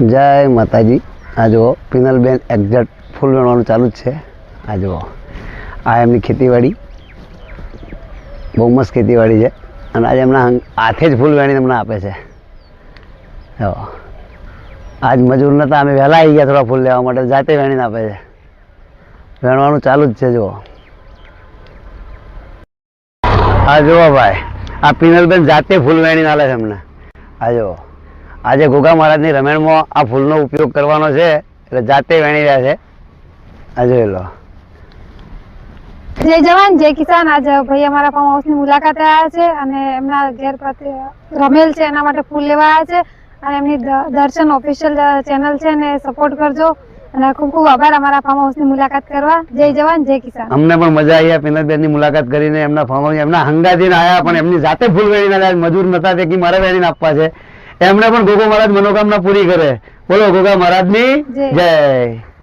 જય માતાજી। આ જુઓ પિનલબેન એક્ઝેક્ટ ફૂલ વેણવાનું ચાલુ જ છે। આ જુઓ આ એમની ખેતીવાડી બહુ મસ્ત ખેતીવાડી છે અને આજે એમના હાથે જ ફૂલ વેણીને અમને આપે છે। જો આજ મજૂર નહોતા, અમે વહેલા આવી ગયા થોડા ફૂલ લેવા માટે, જાતે વેણીને આપે છે। વેણવાનું ચાલુ જ છે। જુઓ આ જુઓ ભાઈ, આ પિનલબેન જાતે ફૂલ વેણીને આલે છે અમને। આ જુઓ આજે ઘોઘા મહારાજની રમેણમાં આ ફૂલનો ઉપયોગ કરવાનો છે એટલે જાતે વેણી રહ્યા છે। આ જોઈ લો। જય જવાન જય કિસાન। આજે ભાઈ અમારા ફાર્મ હાઉસની મુલાકાતે આવ્યા છે અને એમના ઘેર રમેલ છે એના માટે ફૂલ લેવા આવ્યા છે અને એમની દર્શન ઓફિશિયલ ચેનલ છે ને સપોર્ટ કરજો અને ખૂબ ખૂબ આભાર અમારા ફાર્મ હાઉસની મુલાકાત કરવા। જય જવાન જય કિસાન। અમને પણ મજા આવી પિનલબેનની મુલાકાત કરીને। એમના ફાર્મ હાઉસ એમના હંગાથીને આવ્યા પણ એમની જાતે ફૂલ વેણીને આવ્યા, મજૂર નતા તે કે મારે વેણીને આપવા છે। એમણે પણ ઘોઘા મહારાજ મનોકામના પૂરી કરે। બોલો ઘોઘા મહારાજની જય।